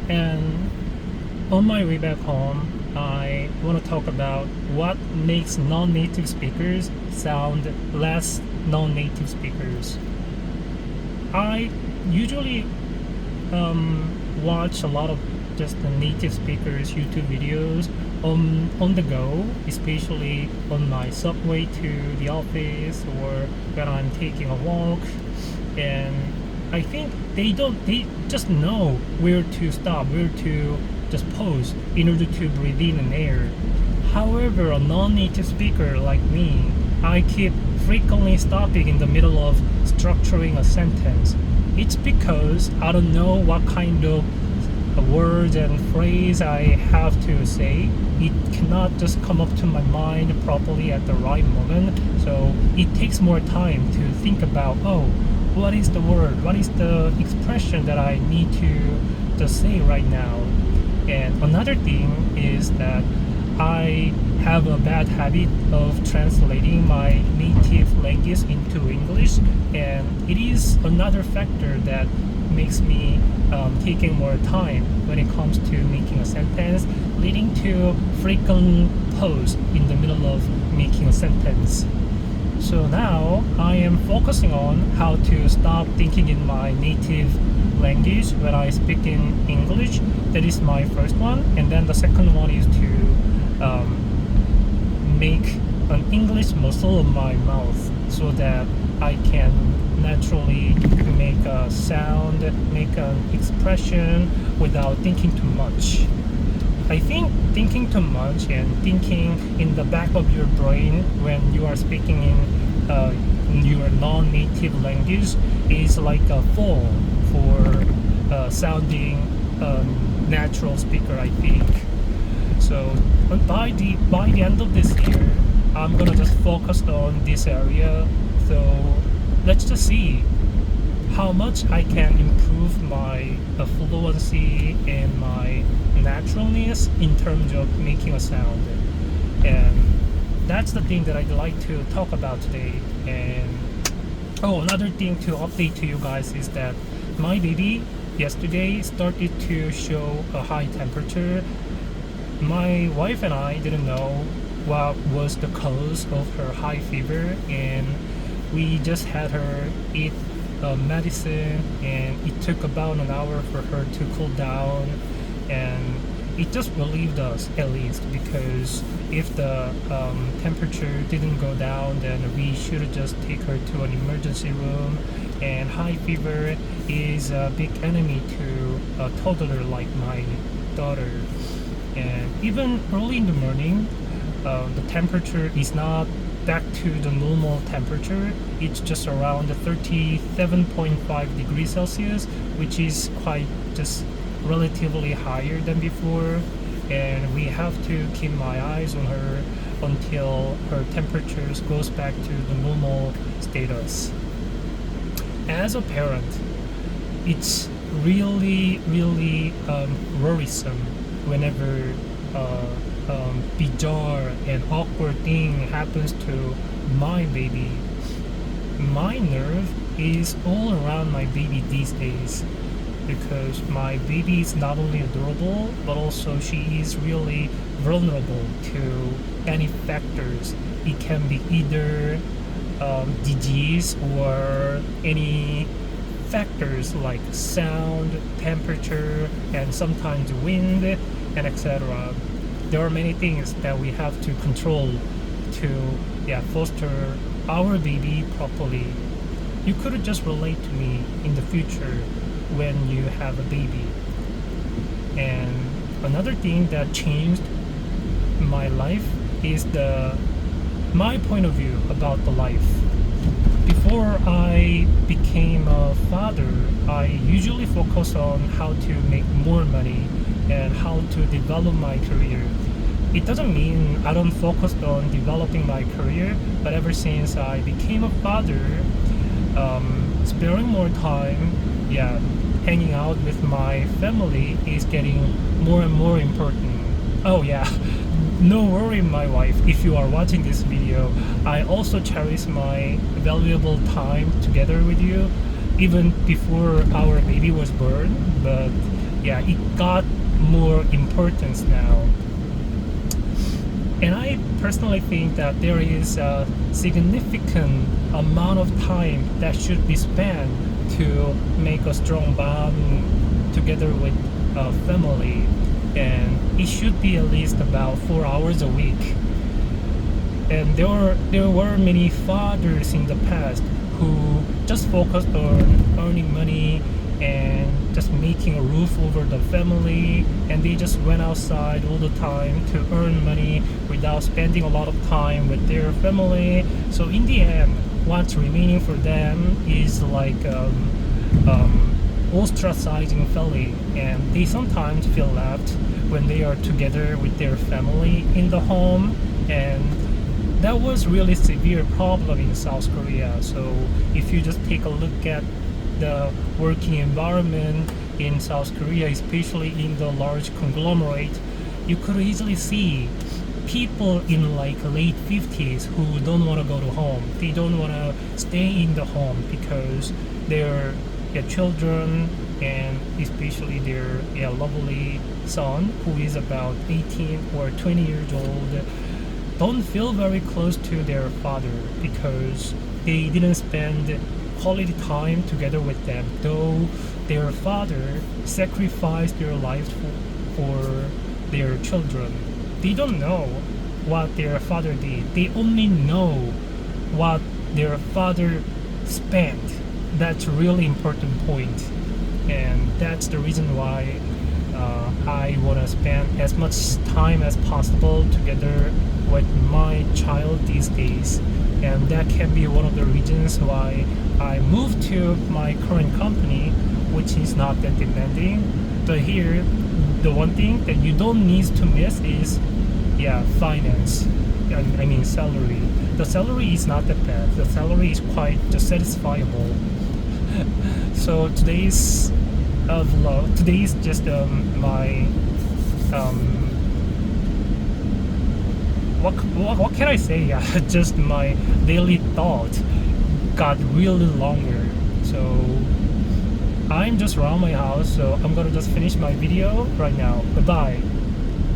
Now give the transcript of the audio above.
And on my way back home, I want to talk about what makes non-native speakers sound less non-native speakers. I usually watch a lot of just the native speakers YouTube videos on the go, especially on my subway to the office or when I'm taking a walk. And I think they just know where to stop, where to just pause in order to breathe in an air. However, a non-native speaker like me, I keep frequently stopping in the middle of structuring a sentence. It's because I don't know what kind of words and phrase I have to say. It cannot just come up to my mind properly at the right moment. So it takes more time to think about, oh, what is the word? What is the expression that I need to just say right now? And another thing is that I have a bad habit of translating my native language into English, and it is another factor that makes me taking more time when it comes to making a sentence, leading to frequent pause in the middle of making a sentence. So now I am focusing on how to stop thinking in my native language when I speak in English. That is my first one, and then the second one is to make an English muscle of my mouth so that I can naturally make a sound, make an expression without thinking too much. I think thinking too much and thinking in the back of your brain when you are speaking in your non-native language is like a fall for sounding natural speaker, I think. So by the end of this year, I'm gonna just focus on this area. So let's just see how much I can improve my fluency and my naturalness in terms of making a sound. And that's the thing that I'd like to talk about today. And another thing to update to you guys is that my baby yesterday started to show a high temperature. My wife and I didn't know what was the cause of her high fever, and we just had her eat medicine, and it took about an hour for her to cool down, and it just relieved us at least, because if the temperature didn't go down, then we should just take her to an emergency room. And high fever is a big enemy to a toddler like my daughter. And even early in the morning, the temperature is not back to the normal temperature. It's just around 37.5 degrees Celsius, which is quite just relatively higher than before. And we have to keep my eyes on her until her temperature goes back to the normal status. As a parent, it's really worrisome whenever bizarre and awkward thing happens to my baby. My nerve is all around my baby these days, because my baby is not only adorable, but also she is really vulnerable to any factors. It can be either disease or any factors like sound, temperature, and sometimes wind, and etc. There are many things that we have to control to foster our baby properly. You could just relate to me in the future when you have a baby. And another thing that changed my life is my point of view about the life. Before I became a father, I usually focus on how to make more money and how to develop my career. It doesn't mean I don't focus on developing my career, but ever since I became a father, sparing more time, hanging out with my family is getting more and more important. Oh yeah, no worry, my wife, if you are watching this video, I also cherish my valuable time together with you, even before our baby was born. But yeah, it got more importance now. And I personally think that there is a significant amount of time that should be spent to make a strong bond together with a family, and it should be at least about 4 hours a week. And there were many fathers in the past who just focused on earning money and just making a roof over the family, and they just went outside all the time to earn money without spending a lot of time with their family. So in the end, what's remaining for them is like ostracizing family, and they sometimes feel left when they are together with their family in the home. And that was really severe problem in South Korea. So if you just take a look at the working environment in South Korea, especially in the large conglomerate, you could easily see people in like late 50s who don't want to go to home. They don't want to stay in the home because their children, and especially their lovely son, who is about 18 or 20 years old, don't feel very close to their father because they didn't spend quality time together with them, though their father sacrificed their lives for their children. They don't know what their father did. They only know what their father spent. That's a really important point. And that's the reason why I want to spend as much time as possible together with my child these days. And that can be one of the reasons why I moved to my current company, which is not that demanding. But here, the one thing that you don't need to miss is, finance. I mean salary. The salary is not that bad. The salary is quite satisfiable. So today's vlog. Today is just my what can I say? Yeah, just my daily thought got really longer. So I'm just around my house. So I'm gonna just finish my video right now. Bye bye.